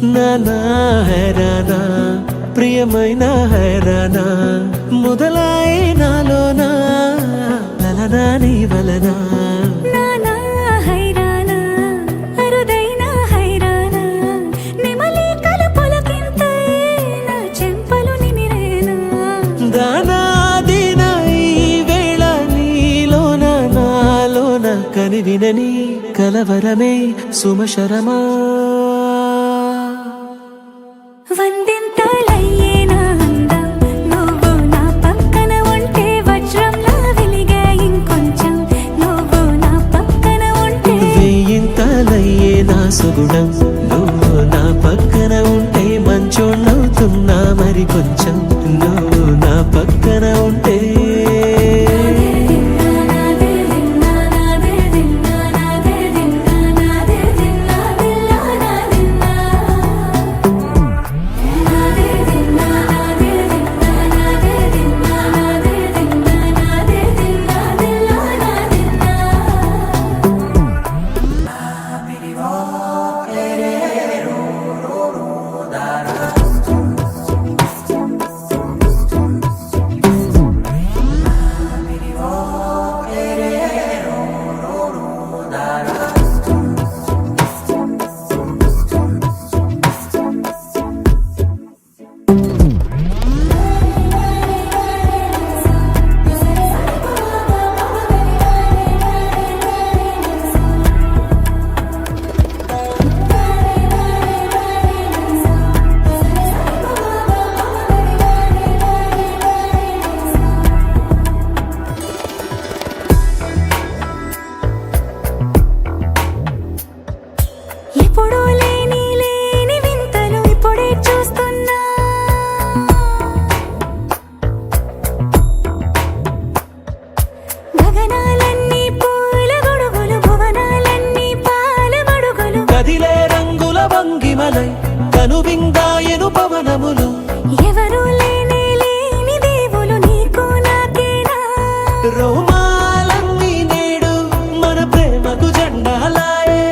నానా హైరానా ప్రియమైన హైరానా మొదలాయి నాలోనా లలనా నీ వలనా నానా హైరానా అరుదైన హైరానా నిమలి కలుపులకింతై నా చెంపలు నిమిరేనా దానా దినా ఈ వేళ నీలోన నాలోన కనివినని కలవరమే సుమశరమా వందింతలయ్యే నా అందం నువ్వు నా పక్కన ఉంటే వజ్రంలా వెలిగే ఇంకొంచెం నువ్వు నా పక్కన ఉంటే వేయింతలయ్యే నా సుగుణం నువ్వు నా పక్కన ఉంటే మంచోణ్ణవుతున్నా మరి కొంచెం నువ్వు నా పక్కన ఉంటే ఎప్పుడూ లేని వింతలు ఇప్పుడే చూస్తున్నా గగనాలన్నీ పూల గొడుగులు భువనాలన్నీ పాల మడుగులు కదిలే రంగుల వంగిమలై కనువిందాయను పవనములు ఎవరూ లేని దేవులు నీకు నాకేనా రోమాలన్నీ నేడు మన ప్రేమకు జెండాలాయే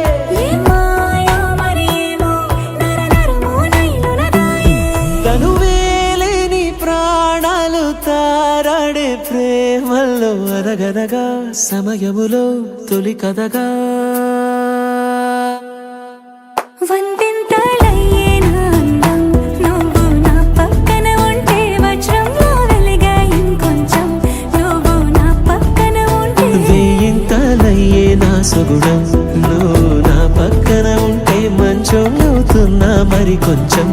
మాయా మరేమో నరనరమో నైలునదాయే తనువేలేని ప్రాణాలు తారాడే ప్రేమల్లో అనగనగా సమయములో తొలి కథగా వందింతలయ్యే నా అందం నువ్వు నా పక్కన ఉంటే వజ్రంలా వెలిగే ఇంకొంచెం నువ్వు నా పక్కన ఉంటే వేయింతలయ్యే నా సుగుణం నువ్వు నా పక్కన ఉంటే మంచోణ్ణవుతున్నా మరి కొంచెం